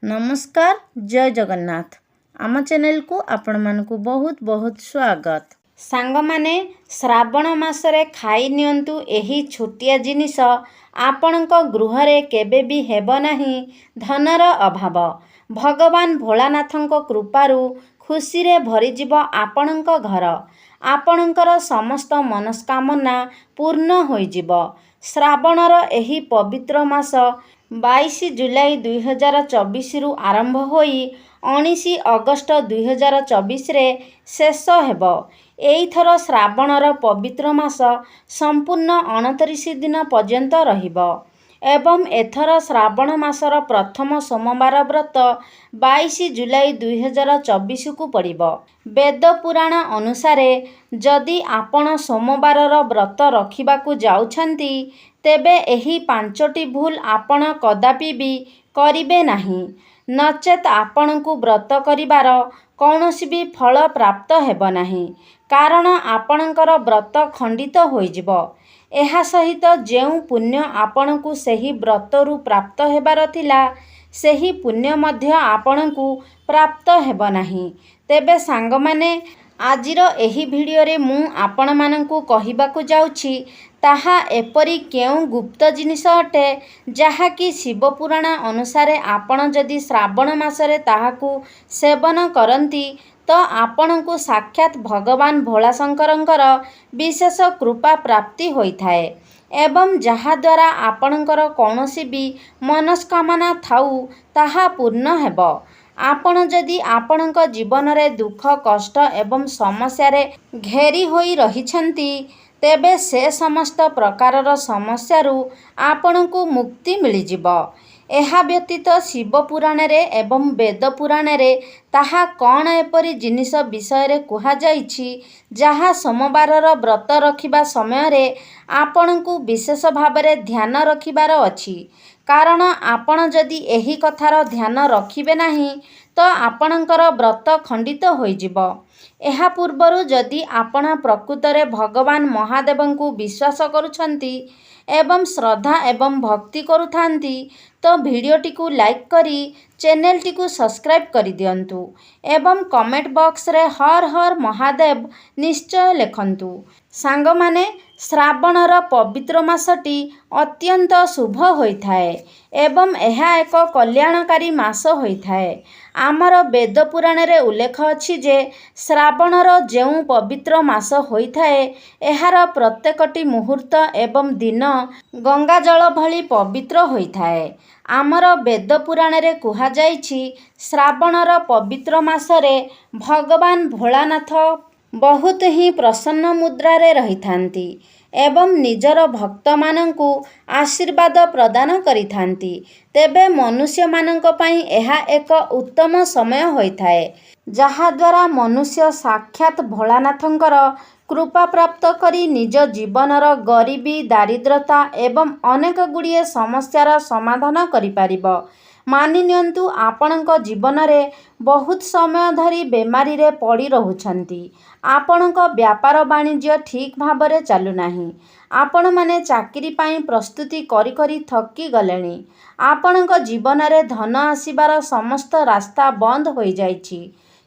नमस्कार जय जगन्नाथ आम चैनल को आपण मानकु बहुत बहुत स्वागत। सांग माने श्रावण मासरे खाई नियंतु एही छोटिया जिनिस आपणक गृह रे केबे भी हेबो नाही धनर अभाव। भगवान भोलानाथଙ୍କ कृपारु खुशी रे भरी जीव आपणक घर। आपणकर समस्त मनस्कामना पूर्ण होई जीव। श्रावणर एही पवित्र मास 22 जुलाई 2024 रु आरंभ होई 19 अगस्त 2024 रे शेष हेब। एइथर श्रावणर पवित्र मास संपूर्ण 29 दिन पर्यंत रहिब एवं एथर श्रावण मासर प्रथम सोमवार व्रत 22 जुलाई 2024 को पड़िब। वेद पुराण अनुसारे जदि आपण सोमवारर व्रत रखिबाकू जाउछंती तेबे एही 5टी भूल आपण कदापि भी करिबे नाही, नचेत आपणकू व्रत करिबार कौनसी भी फल प्राप्त हेब नाही, कारण आपणकर व्रत खंडित होइजिब। एहा सहित जेउ पुण्य आपणकू सेही व्रतरु प्राप्त हेबार थिला सेही पुण्य मध्य आपणकू प्राप्त हेब नाही। तेबे सांग माने आजिर एही भिडियो रे मु आपण मानकू कहिबाकू जाउछि ताहा एपरी केउ गुप्त जिनिस अटे जहा कि शिव पुराण अनुसारे आपण जदि श्रावण मासरे ताहाकू सेवन करंती तो आपणकू साक्षात भगवान भोलाशंकरंकर विशेष कृपा प्राप्ति होइथाए एवं जहा द्वारा आपणकर कौनसी भी मनस्कामना थाउ ताहा पूर्ण हेब। आपण जदि आपणक जीवन रे दुख कष्ट एवं समस्या रे घेरी होई रहिछंती तेबे से समस्त प्रकारर समस्यारु आपणकू मुक्ति मिलिजिब। एहा व्यतीत शिव पुराण रे एवं वेद पुराण रे ताहा कौन एपरी जिनिस विषय रे कुहा जाइछि जहा सोमवारर व्रत रखिबा समय रे आपणकू विशेष भाबरे ध्यान रखिबार अछि, कारण आपण जदि एही कथार ध्यान रखिबे नाही तो आपणकर व्रत खंडित होइजिब। एहा पूर्वरु जदि आपण प्रकृतरे भगवान महादेवंकु विश्वास करुछंती एवं श्रद्धा एवं भक्ति करुथांती तो भिडियोटी को लाइक करी चैनल टी को सब्सक्राइब करि दियंतु एवं कमेंट बॉक्स रे हर हर महादेव निश्चय लिखंतु। सांग माने श्रावणर पवित्र मासटी अत्यंत शुभ होइथाए एवं एहा एक कल्याणकारी मास होइथाए। आमर वेद पुराण रे उल्लेख अछि जे श्रावणर जेउ पवित्र मास होइथाए एहार प्रत्येकटी मुहूर्त एवं दिन गंगा जल भली पवित्र होइथाए। आमर वेद पुराण रे कुहा जाइछि श्रावणर पवित्र मासरे भगवान भोलानाथ बहुत ही प्रसन्न मुद्रा रे रहिथांती एवं निजर भक्त मानंकु आशीर्वाद प्रदान करिथांती। तेबे मनुष्य मानंक पई एहा एक उत्तम समय होइथाए जहा द्वारा मनुष्य साक्षात भोलानाथंकर कृपा प्राप्त करी निज जीवनर गरीबी दारिद्रता एवं अनेक गुड़िए समस्यार समाधान करि पारिबो। मानि नियंतु आपणक जीवन रे बहुत समय धरी बेमारी रे पड़ी रहुछंती, आपणक व्यापार वाणिज्य ठीक भाबरे चालू नाही, आपण माने चाकरी पाई प्रस्तुति करी करी थकी गलेनी, आपणक जीवन रे धन आसीबार समस्त रास्ता बंद होई जाइछि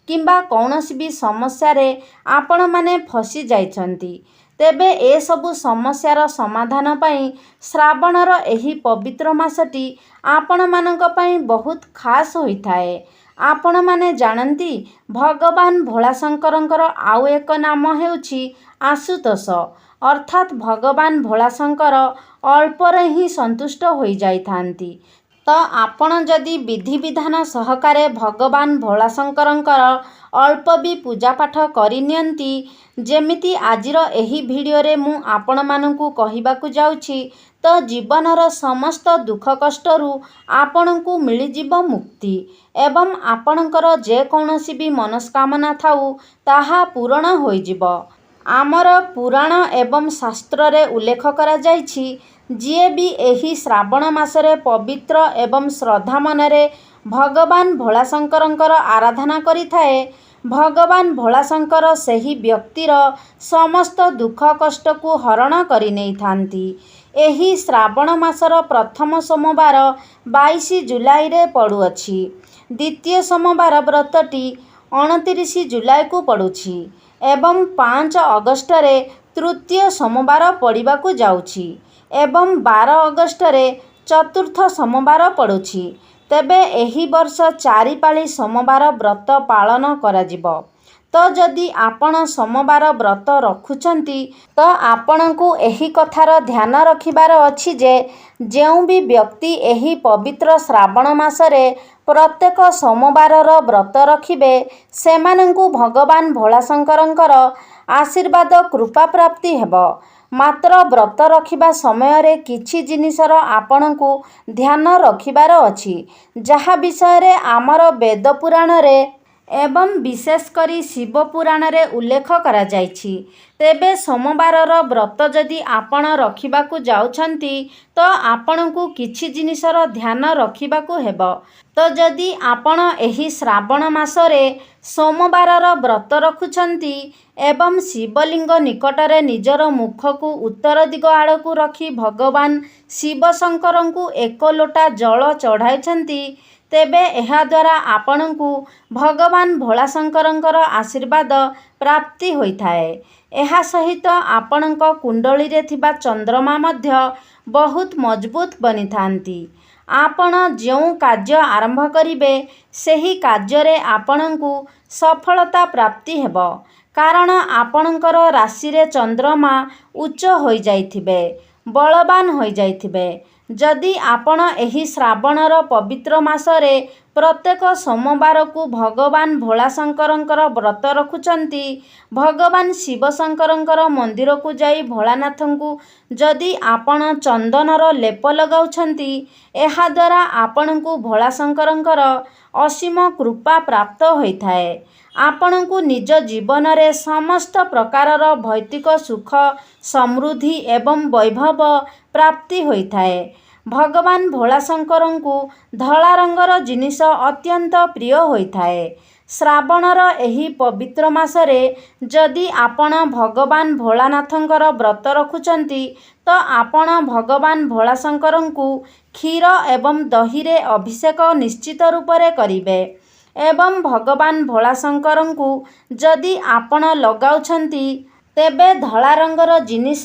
किंबा कौनसी भी समस्या रे आपण माने फसी जाइछंती, तेबे ए सबु समस्यार समाधान पाई श्रावणर एही पवित्र मासटी आपण मानक पाई बहुत खास होइथाए। आपण माने जानती भगवान भोलाशंकरंकर आउ एक नाम हेउछि आशुतोष, अर्थात भगवान भोलाशंकर अल्परे ही संतुष्ट होई जाइथांती। तो आपण जदि विधि विधान सहकारे भगवान भोलाशंकरंकर अल्प भी पूजा पाठ करि नियंती जेमिति आजिर एही भिडियो रे मु आपण मानकू कहिबाकू जाउछि तो जीवनर समस्त दुख कष्टरु आपणकू मिलिजिब मुक्ति एवं आपणकर जे कौनसी भी मनस्कामना थाउ ताहा पूर्ण होइजिब। आमर पुराण एवं शास्त्र रे उल्लेख करा जाइछि जिए भी एही श्रावण मासरे पवित्र एवं श्रद्धा मनरे भगवान भोलाशंकरंकर आराधना करिथाए भगवान भोलाशंकर सेही व्यक्तिर समस्त दुख कष्ट को हरण करि नै थांती। ଏହି ଶ୍ରାବଣ ମାସର ପ୍ରଥମ ସୋମବାର 22 ଜୁଲାଇରେ ପଡ଼ୁଅଛି। ଦ୍ୱିତୀୟ ସୋମବାର ବ୍ରତଟି 29 ଜୁଲାଇକୁ ପଡ଼ୁଛି ଏବଂ 5 ଅଗଷ୍ଟରେ ତୃତୀୟ ସୋମବାର ପଡ଼ିବାକୁ ଯାଉଛି ଏବଂ 12 ଅଗଷ୍ଟରେ ଚତୁର୍ଥ ସୋମବାର ପଡ଼ୁଛି। ତେବେ ଏହି ବର୍ଷ 4 ପାଳି ସୋମବାର ବ୍ରତ ପାଳନ କରାଯିବ। ତ ଯଦି ଆପଣ ସୋମବାର ବ୍ରତ ରଖୁଛନ୍ତି ତ ଆପଣଙ୍କୁ ଏହି କଥାର ଧ୍ୟାନ ରଖିବାର ଅଛି ଯେ ଯେଉଁ ବି ବ୍ୟକ୍ତି ଏହି ପବିତ୍ର ଶ୍ରାବଣ ମାସରେ ପ୍ରତ୍ୟେକ ସୋମବାରର ବ୍ରତ ରଖିବେ ସେମାନଙ୍କୁ ଭଗବାନ ଭୋଳାଶଙ୍କରଙ୍କର ଆଶୀର୍ବାଦ କୃପା ପ୍ରାପ୍ତି ହେବ। ମାତ୍ର ବ୍ରତ ରଖିବା ସମୟରେ କିଛି ଜିନିଷର ଆପଣଙ୍କୁ ଧ୍ୟାନ ରଖିବାର ଅଛି ଯାହା ବିଷୟରେ ଆମର ବେଦ ପୁରାଣରେ ଏବଂ ବିଶେଷ କରି ଶିବ ପୁରାଣରେ ଉଲ୍ଲେଖ କରାଯାଇଛି। ତେବେ ସୋମବାରର ବ୍ରତ ଯଦି ଆପଣ ରଖିବାକୁ ଯାଉଛନ୍ତି ତ ଆପଣଙ୍କୁ କିଛି ଜିନିଷର ଧ୍ୟାନ ରଖିବାକୁ ହେବ। ତ ଯଦି ଆପଣ ଏହି ଶ୍ରାବଣ ମାସରେ ସୋମବାରର ବ୍ରତ ରଖୁଛନ୍ତି ଏବଂ ଶିବଲିଙ୍ଗ ନିକଟରେ ନିଜର ମୁଖକୁ ଉତ୍ତର ଦିଗ ଆଡ଼କୁ ରଖି ଭଗବାନ ଶିବଶଙ୍କରଙ୍କୁ 1 ଲୋଟା ଜଳ ଚଢ଼ାଇଛନ୍ତି ତେବେ ଏହାଦ୍ୱାରା ଆପଣଙ୍କୁ ଭଗବାନ ଭୋଳାଶଙ୍କରଙ୍କର ଆଶୀର୍ବାଦ ପ୍ରାପ୍ତି ହୋଇଥାଏ। ଏହା ସହିତ ଆପଣଙ୍କ କୁଣ୍ଡଳୀରେ ଥିବା ଚନ୍ଦ୍ରମା ମଧ୍ୟ ବହୁତ ମଜବୁତ ବନିଥାନ୍ତି। ଆପଣ ଯେଉଁ କାର୍ଯ୍ୟ ଆରମ୍ଭ କରିବେ ସେହି କାର୍ଯ୍ୟରେ ଆପଣଙ୍କୁ ସଫଳତା ପ୍ରାପ୍ତି ହେବ କାରଣ ଆପଣଙ୍କର ରାଶିରେ ଚନ୍ଦ୍ରମା ଉଚ୍ଚ ହୋଇଯାଇଥିବେ, ବଳବାନ ହୋଇଯାଇଥିବେ। ଯଦି ଆପଣ ଏହି ଶ୍ରାବଣର ପବିତ୍ର ମାସରେ ପ୍ରତ୍ୟେକ ସୋମବାରକୁ ଭଗବାନ ଭୋଳାଶଙ୍କରଙ୍କର ବ୍ରତ ରଖୁଛନ୍ତି, ଭଗବାନ ଶିବଶଙ୍କରଙ୍କର ମନ୍ଦିରକୁ ଯାଇ ଭୋଳାନାଥଙ୍କୁ ଯଦି ଆପଣ ଚନ୍ଦନର ଲେପ ଲଗାଉଛନ୍ତି, ଏହାଦ୍ୱାରା ଆପଣଙ୍କୁ ଭୋଳାଶଙ୍କରଙ୍କର ଅସୀମ କୃପା ପ୍ରାପ୍ତ ହୋଇଥାଏ। ଆପଣଙ୍କୁ ନିଜ ଜୀବନରେ ସମସ୍ତ ପ୍ରକାରର ଭୌତିକ ସୁଖ, ସମୃଦ୍ଧି ଏବଂ ବୈଭବ ପ୍ରାପ୍ତି ହୋଇଥାଏ। ଭଗବାନ ଭୋଳାଶଙ୍କରଙ୍କୁ ଧଳା ରଙ୍ଗର ଜିନିଷ ଅତ୍ୟନ୍ତ ପ୍ରିୟ ହୋଇଥାଏ। ଶ୍ରାବଣର ଏହି ପବିତ୍ର ମାସରେ ଯଦି ଆପଣ ଭଗବାନ ଭୋଳାନାଥଙ୍କର ବ୍ରତ ରଖୁଛନ୍ତି ତ ଆପଣ ଭଗବାନ ଭୋଳାଶଙ୍କରଙ୍କୁ କ୍ଷୀର ଏବଂ ଦହିରେ ଅଭିଷେକ ନିଶ୍ଚିତ ରୂପରେ କରିବେ ଏବଂ ଭଗବାନ ଭୋଳାଶଙ୍କରଙ୍କୁ ଯଦି ଆପଣ ଲଗାଉଛନ୍ତି ତେବେ ଧଳା ରଙ୍ଗର ଜିନିଷ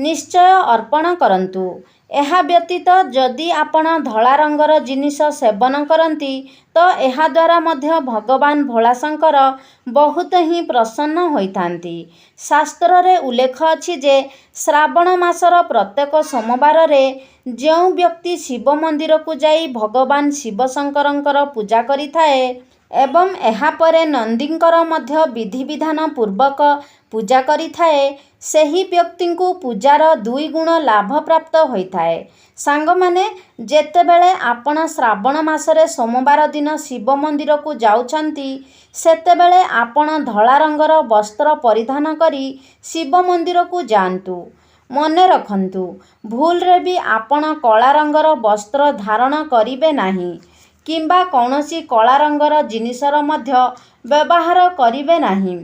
ନିଶ୍ଚୟ ଅର୍ପଣ କରନ୍ତୁ। ଏହା ବ୍ୟତୀତ ଯଦି ଆପଣ ଧଳା ରଙ୍ଗର ଜିନିଷ ସେବନ କରନ୍ତି ତ ଏହାଦ୍ୱାରା ମଧ୍ୟ ଭଗବାନ ଭୋଳାଶଙ୍କର ବହୁତ ହିଁ ପ୍ରସନ୍ନ ହୋଇଥାନ୍ତି। ଶାସ୍ତ୍ରରେ ଉଲ୍ଲେଖ ଅଛି ଯେ ଶ୍ରାବଣ ମାସର ପ୍ରତ୍ୟେକ ସୋମବାରରେ ଯେଉଁ ବ୍ୟକ୍ତି ଶିବ ମନ୍ଦିରକୁ ଯାଇ ଭଗବାନ ଶିବଶଙ୍କରଙ୍କର ପୂଜା କରିଥାଏ ଏବଂ ଏହାପରେ ନନ୍ଦୀଙ୍କର ମଧ୍ୟ ବିଧିବିଧାନ ପୂର୍ବକ ପୂଜା କରିଥାଏ ସେହି ବ୍ୟକ୍ତିଙ୍କୁ ପୂଜାର 2 ଗୁଣ ଲାଭ ପ୍ରାପ୍ତ ହୋଇଥାଏ। ସାଙ୍ଗମାନେ, ଯେତେବେଳେ ଆପଣ ଶ୍ରାବଣ ମାସରେ ସୋମବାର ଦିନ ଶିବ ମନ୍ଦିରକୁ ଯାଉଛନ୍ତି ସେତେବେଳେ ଆପଣ ଧଳା ରଙ୍ଗର ବସ୍ତ୍ର ପରିଧାନ କରି ଶିବ ମନ୍ଦିରକୁ ଯାଆନ୍ତୁ। ମନେ ରଖନ୍ତୁ, ଭୁଲରେ ବି ଆପଣ କଳା ରଙ୍ଗର ବସ୍ତ୍ର ଧାରଣ କରିବେ ନାହିଁ କିମ୍ବା କୌଣସି କଳା ରଙ୍ଗର ଜିନିଷର ମଧ୍ୟ ବ୍ୟବହାର କରିବେ ନାହିଁ।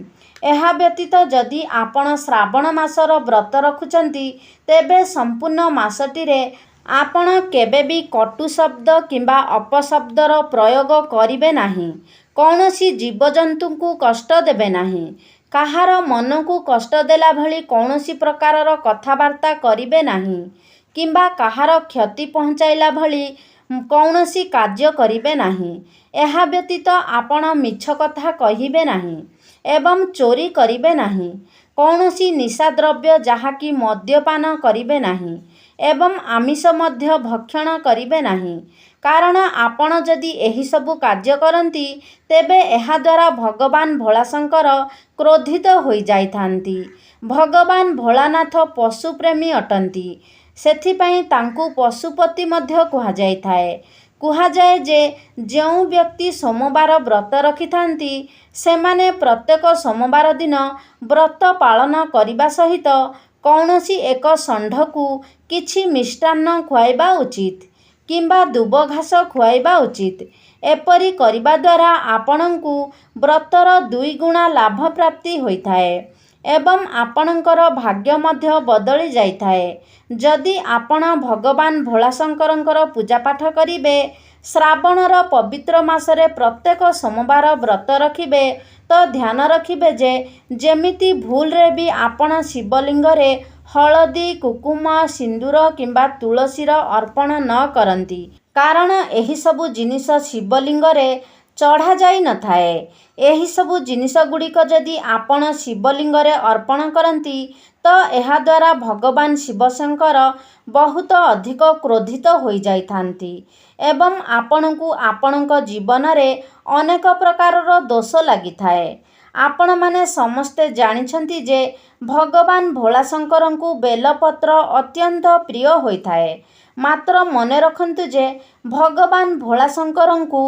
ଏହା ବ୍ୟତୀତ ଯଦି ଆପଣ ଶ୍ରାବଣ ମାସର ବ୍ରତ ରଖୁଛନ୍ତି ତେବେ ସମ୍ପୂର୍ଣ୍ଣ ମାସଟିରେ ଆପଣ କେବେ ବି କଟୁ ଶବ୍ଦ କିମ୍ବା ଅପଶବ୍ଦର ପ୍ରୟୋଗ କରିବେ ନାହିଁ। କୌଣସି ଜୀବଜନ୍ତୁଙ୍କୁ କଷ୍ଟ ଦେବେ ନାହିଁ। କାହାର ମନକୁ କଷ୍ଟ ଦେଲା ଭଳି କୌଣସି ପ୍ରକାରର କଥାବାର୍ତ୍ତା କରିବେ ନାହିଁ କିମ୍ବା କାହାର କ୍ଷତି ପହଞ୍ଚାଇଲା ଭଳି କୌଣସି କାର୍ଯ୍ୟ କରିବେ ନାହିଁ। ଏହା ବ୍ୟତୀତ ଆପଣ ମିଛ କଥା କହିବେ ନାହିଁ ଏବଂ ଚୋରି କରିବେ ନାହିଁ। କୌଣସି ନିଶାଦ୍ରବ୍ୟ ଯାହାକି ମଦ୍ୟପାନ କରିବେ ନାହିଁ ଏବଂ ଆମିଷ ମଧ୍ୟ ଭକ୍ଷଣ କରିବେ ନାହିଁ କାରଣ ଆପଣ ଯଦି ଏହିସବୁ କାର୍ଯ୍ୟ କରନ୍ତି ତେବେ ଏହାଦ୍ୱାରା ଭଗବାନ ଭୋଳାଶଙ୍କର କ୍ରୋଧିତ ହୋଇଯାଇଥାନ୍ତି। ଭଗବାନ ଭୋଳାନାଥ ପଶୁପ୍ରେମୀ ଅଟନ୍ତି, ସେଥିପାଇଁ ତାଙ୍କୁ ପଶୁପତି ମଧ୍ୟ କୁହାଯାଇଥାଏ। କୁହାଯାଏ ଯେ ଯେଉଁ ବ୍ୟକ୍ତି ସୋମବାର ବ୍ରତ ରଖିଥାନ୍ତି ସେମାନେ ପ୍ରତ୍ୟେକ ସୋମବାର ଦିନ ବ୍ରତ ପାଳନ କରିବା ସହିତ କୌଣସି ଏକ ଷଣ୍ଢକୁ କିଛି ମିଷ୍ଟାନ୍ନ ଖୁଆଇବା ଉଚିତ କିମ୍ବା ଦୁବ ଘାସ ଖୁଆଇବା ଉଚିତ। ଏପରି କରିବା ଦ୍ୱାରା ଆପଣଙ୍କୁ ବ୍ରତର 2 ଗୁଣା ଲାଭ ପ୍ରାପ୍ତି ହୋଇଥାଏ। ଏବଂ ଆପଣଙ୍କର ଭାଗ୍ୟ ମଧ୍ୟ ବଦଳି ଯାଇଥାଏ। ଯଦି ଆପଣ ଭଗବାନ ଭୋଳାଶଙ୍କରଙ୍କର ପୂଜାପାଠ କରିବେ, ଶ୍ରାବଣର ପବିତ୍ର ମାସରେ ପ୍ରତ୍ୟେକ ସୋମବାର ବ୍ରତ ରଖିବେ, ତ ଧ୍ୟାନ ରଖିବେ ଯେ ଯେମିତି ଭୁଲରେ ବି ଆପଣ ଶିବଲିଙ୍ଗରେ ହଳଦୀ, କୁକୁମ, ସିନ୍ଦୁର କିମ୍ବା ତୁଳସୀର ଅର୍ପଣ ନ କରନ୍ତି। କାରଣ ଏହିସବୁ ଜିନିଷ ଶିବଲିଙ୍ଗରେ ଚଢ଼ାଯାଇ ନଥାଏ। ଏହିସବୁ ଜିନିଷଗୁଡ଼ିକ ଯଦି ଆପଣ ଶିବଲିଙ୍ଗରେ ଅର୍ପଣ କରନ୍ତି, ତ ଏହାଦ୍ୱାରା ଭଗବାନ ଶିବଶଙ୍କର ବହୁତ ଅଧିକ କ୍ରୋଧିତ ହୋଇଯାଇଥାନ୍ତି ଏବଂ ଆପଣଙ୍କୁ ଆପଣଙ୍କ ଜୀବନରେ ଅନେକ ପ୍ରକାରର ଦୋଷ ଲାଗିଥାଏ। ଆପଣମାନେ ସମସ୍ତେ ଜାଣିଛନ୍ତି ଯେ ଭଗବାନ ଭୋଳାଶଙ୍କରଙ୍କୁ ବେଲପତ୍ର ଅତ୍ୟନ୍ତ ପ୍ରିୟ ହୋଇଥାଏ। ମାତ୍ର ମନେ ରଖନ୍ତୁ ଯେ ଭଗବାନ ଭୋଳାଶଙ୍କରଙ୍କୁ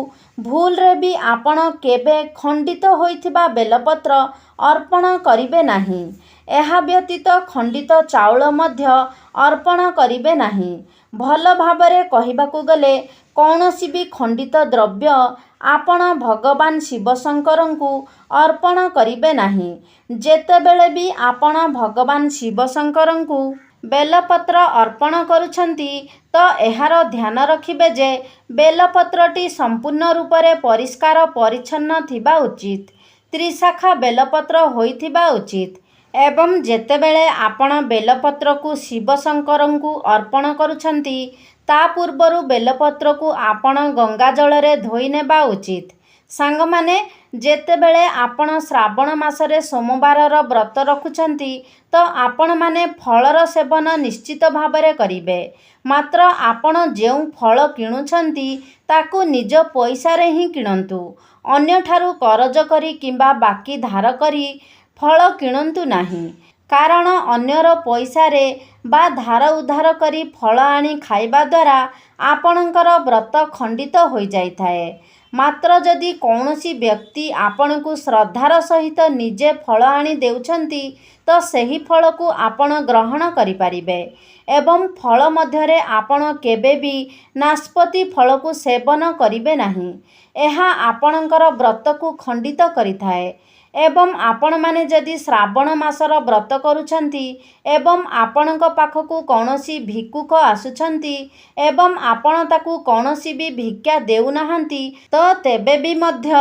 ଭୁଲରେ ବି ଆପଣ କେବେ ଖଣ୍ଡିତ ହୋଇଥିବା ବେଲପତ୍ର ଅର୍ପଣ କରିବେ ନାହିଁ। ଏହା ବ୍ୟତୀତ ଖଣ୍ଡିତ ଚାଉଳ ମଧ୍ୟ ଅର୍ପଣ କରିବେ ନାହିଁ। ଭଲ ଭାବରେ କହିବାକୁ ଗଲେ କୌଣସି ବି ଖଣ୍ଡିତ ଦ୍ରବ୍ୟ ଆପଣ ଭଗବାନ ଶିବଶଙ୍କରଙ୍କୁ ଅର୍ପଣ କରିବେ ନାହିଁ। ଯେତେବେଳେ ବି ଆପଣ ଭଗବାନ ଶିବଶଙ୍କରଙ୍କୁ ବେଲପତ୍ର ଅର୍ପଣ କରୁଛନ୍ତି, ତ ଏହାର ଧ୍ୟାନ ରଖିବେ ଯେ ବେଲପତ୍ରଟି ସମ୍ପୂର୍ଣ୍ଣ ରୂପରେ ପରିଷ୍କାର ପରିଚ୍ଛନ୍ନ ଥିବା ଉଚିତ, ତ୍ରିଶାଖା ବେଲପତ୍ର ହୋଇଥିବା ଉଚିତ। ଏବଂ ଯେତେବେଳେ ଆପଣ ବେଲପତ୍ରକୁ ଶିବଶଙ୍କରଙ୍କୁ ଅର୍ପଣ କରୁଛନ୍ତି, ତା ପୂର୍ବରୁ ବେଲପତ୍ରକୁ ଆପଣ ଗଙ୍ଗା ଜଳରେ ଧୋଇ ନେବା ଉଚିତ। ସାଙ୍ଗମାନେ, ଯେତେବେଳେ ଆପଣ ଶ୍ରାବଣ ମାସରେ ସୋମବାରର ବ୍ରତ ରଖୁଛନ୍ତି, ତ ଆପଣମାନେ ଫଳର ସେବନ ନିଶ୍ଚିତ ଭାବରେ କରିବେ। ମାତ୍ର ଆପଣ ଯେଉଁ ଫଳ କିଣୁଛନ୍ତି, ତାକୁ ନିଜ ପଇସାରେ ହିଁ କିଣନ୍ତୁ। ଅନ୍ୟଠାରୁ କରଜ କରି କିମ୍ବା ବାକି ଧାର କରି ଫଳ କିଣନ୍ତୁ ନାହିଁ। କାରଣ ଅନ୍ୟର ପଇସାରେ ବା ଧାର ଉଧାର କରି ଫଳ ଆଣି ଖାଇବା ଦ୍ୱାରା ଆପଣଙ୍କର ବ୍ରତ ଖଣ୍ଡିତ ହୋଇଯାଇଥାଏ। ମାତ୍ର ଯଦି କୌଣସି ବ୍ୟକ୍ତି ଆପଣଙ୍କୁ ଶ୍ରଦ୍ଧାର ସହିତ ନିଜେ ଫଳ ଆଣି ଦେଉଛନ୍ତି, ତ ସେହି ଫଳକୁ ଆପଣ ଗ୍ରହଣ କରିପାରିବେ। ଏବଂ ଫଳ ମଧ୍ୟରେ ଆପଣ କେବେ ବି ନାସ୍ପତି ଫଳକୁ ସେବନ କରିବେ ନାହିଁ। ଏହା ଆପଣଙ୍କର ବ୍ରତକୁ ଖଣ୍ଡିତ କରିଥାଏ। ଏବଂ ଆପଣମାନେ ଯଦି ଶ୍ରାବଣ ମାସର ବ୍ରତ କରୁଛନ୍ତି ଏବଂ ଆପଣଙ୍କ ପାଖକୁ କୌଣସି ଭିକ୍ଷୁକ ଆସୁଛନ୍ତି ଏବଂ ଆପଣ ତାକୁ କୌଣସି ବି ଭିକ୍ଷା ଦେଉନାହାନ୍ତି, ତ ତେବେ ବି ମଧ୍ୟ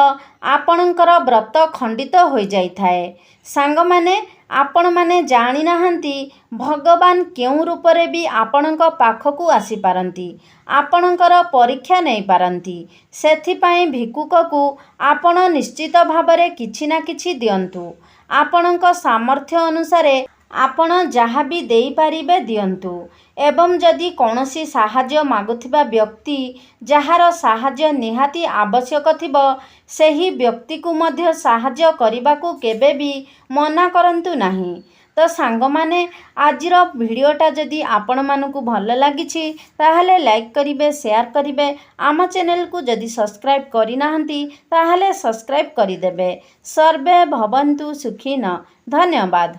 ଆପଣଙ୍କର ବ୍ରତ ଖଣ୍ଡିତ ହୋଇଯାଇଥାଏ। ସାଙ୍ଗମାନେ, ଆପଣମାନେ ଜାଣିନାହାନ୍ତି ଭଗବାନ କେଉଁ ରୂପରେ ବି ଆପଣଙ୍କ ପାଖକୁ ଆସିପାରନ୍ତି, ଆପଣଙ୍କର ପରୀକ୍ଷା ନେଇପାରନ୍ତି। ସେଥିପାଇଁ ଭିକ୍ଷୁକକୁ ଆପଣ ନିଶ୍ଚିତ ଭାବରେ କିଛି ନା କିଛି ଦିଅନ୍ତୁ। ଆପଣଙ୍କ ସାମର୍ଥ୍ୟ ଅନୁସାରେ ଆପଣ ଯାହା ବି ଦେଇପାରିବେ ଦିଅନ୍ତୁ। ଏବଂ ଯଦି କୌଣସି ସାହାଯ୍ୟ ମାଗୁଥିବା ବ୍ୟକ୍ତି ଯାହାର ସାହାଯ୍ୟ ନିହାତି ଆବଶ୍ୟକ ଥିବ, ସେହି ବ୍ୟକ୍ତିକୁ ମଧ୍ୟ ସାହାଯ୍ୟ କରିବାକୁ କେବେ ବି ମନା କରନ୍ତୁ ନାହିଁ। ତ ସାଙ୍ଗମାନେ, ଆଜିର ଭିଡ଼ିଓଟା ଯଦି ଆପଣମାନଙ୍କୁ ଭଲ ଲାଗିଛି, ତାହେଲେ ଲାଇକ୍ କରିବେ, ସେୟାର କରିବେ। ଆମ ଚ୍ୟାନେଲକୁ ଯଦି ସବସ୍କ୍ରାଇବ୍ କରିନାହାନ୍ତି, ତାହେଲେ ସବସ୍କ୍ରାଇବ୍ କରିଦେବେ। ସର୍ବେ ଭବନ୍ତୁ ସୁଖିନଃ। ଧନ୍ୟବାଦ।